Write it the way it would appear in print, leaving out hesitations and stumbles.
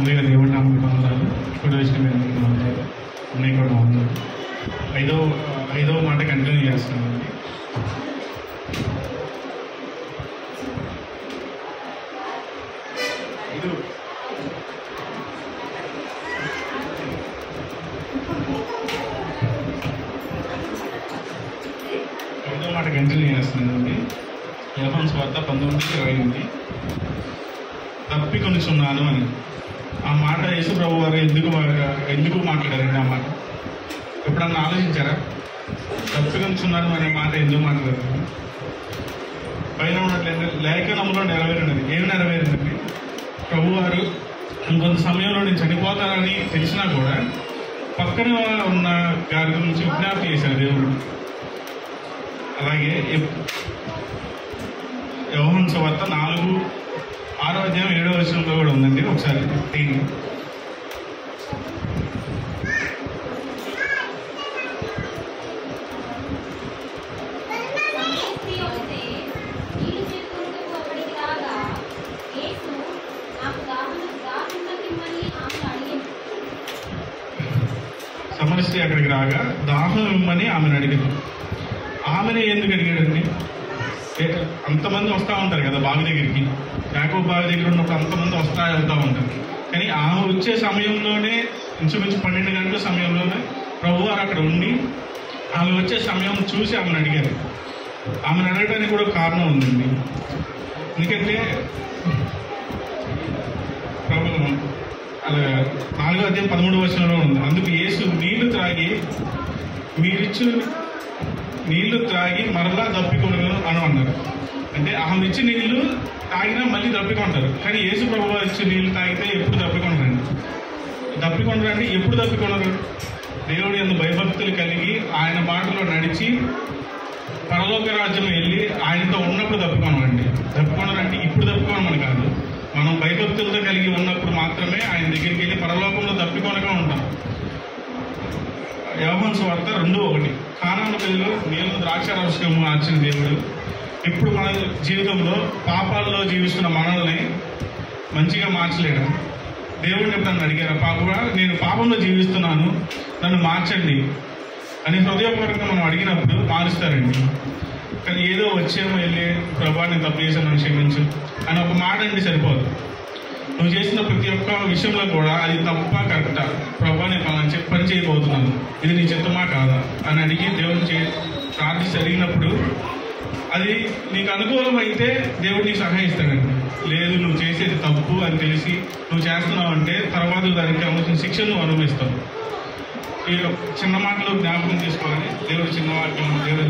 ముందుగా దేవుడి నామకు వందనాలు, ఇప్పుడు వచ్చిన మీ అందరికీ వందనాలు, అన్నీ కూడా వందనాలు. ఐదవ మాట కంటిన్యూ చేస్తున్నామండి. ఐదవ మాట కంటిన్యూ చేస్తున్నానండి. యోహాను సువార్త 19:28 తప్పికొనిచున్నాను అని. ఆ మాట యేసు ప్రభు వారు ఎందుకు మాట్లాడారండి? ఆ మాట ఎప్పుడన్నా ఆలోచించారా? తప్పికొనిచున్నాను అనే మాట ఎందుకు మాట్లాడారు? పైన ఉన్నట్లయితే లేఖనంలో నెరవేరినది. ఏమి నెరవేరిందండి? ప్రభు వారు ఇంకొంత సమయంలో నేను చనిపోతానని తెలిసినా కూడా పక్కన ఉన్న గారి గురించి విజ్ఞప్తి చేశారు దేవుడు. అలాగే యోహాను సువార్త 4:6 కూడా ఉందండి. ఒకసారి దీన్ని సమరస్త్రీ అక్కడికి రాగా దాహం ఇమ్మని ఆమెను అడిగింది. ఆమెనే ఎందుకు అడిగాడండి? అంతమంది వస్తూ ఉంటారు కదా బావి దగ్గరికి. యాకోబు బావి దగ్గర ఉన్నప్పుడు అంతమంది వెళ్తూ ఉంటారు. కానీ ఆమె వచ్చే సమయంలోనే ఇంచుమించు 12 గంటల సమయంలోనే ప్రభు వారు అక్కడ ఉండి ఆమె వచ్చే సమయం చూసి ఆమెను అడిగారు. ఆమెను అడగడానికి కూడా కారణం ఉందండి. ఎందుకంటే ప్రభు అలా 4:13 ఉంది. అందుకు యేసు నీళ్లు త్రాగి మరలా దప్పికొనగలను అని అన్నారు. అంటే ఆమె ఇచ్చి నీళ్లు తాగినా మళ్ళీ దప్పికొంటారు. కానీ యేసు ప్రభు ఇచ్చి నీళ్లు తాగితే ఎప్పుడు దప్పికొనరండి. ఎప్పుడు దప్పికొనరు? దేవుడి యందు భయభక్తులు కలిగి ఆయన మాటలో నడిచి పరలోక రాజ్యం వెళ్ళి ఆయనతో ఉన్నప్పుడు దప్పికొనరండి. దప్పికొనరంటే ఇప్పుడు దప్పికొనమని కాదు, మనం భయభక్తులతో కలిగి ఉన్నప్పుడు మాత్రమే ఆయన దగ్గరికి వెళ్ళి పరలోకంలో దప్పికొనగా ఉంటాం. యోహాను సువార్త 2:1 కానాను పెళ్లిలో నీళ్లను ద్రాక్షారసంగా మార్చిన దేవుడు ఇప్పుడు మన జీవితంలో పాపాల్లో జీవిస్తున్న మనల్ని మంచిగా మార్చలేడు. దేవుడిని ఎప్పుడన్నా అడిగారా? నేను పాపంలో జీవిస్తున్నాను, నన్ను మార్చండి అని హృదయపూర్వకంగా మనం అడిగినప్పుడు మారుస్తారండి. కానీ ఏదో వచ్చేమో వెళ్ళి ప్రభా నేను తప్పు చేశాను, నన్ను క్షమించు అని ఒక మాట అంటే సరిపోదు. నువ్వు చేసిన ప్రతి ఒక్క విషయంలో కూడా అది తప్ప కరెక్టా? ప్రభా నేను పని చేయబోతున్నాను, ఇది నీ చిత్తమా కాదా అని అడిగి దేవుడిని ప్రార్థించి అడిగినప్పుడు అది నీకు అనుకూలం అయితే దేవుడు నీకు సహాయిస్తాడండి. లేదు నువ్వు చేసేది తప్పు అని తెలిసి నువ్వు చేస్తున్నావు అంటే తర్వాత దానికి కావాల్సిన శిక్షను నువ్వు అనుభవిస్తావు. ఈ చిన్న మాటలు జ్ఞాపకం చేసుకోవాలని దేవుడు చిన్న వాక్యం దేవుడు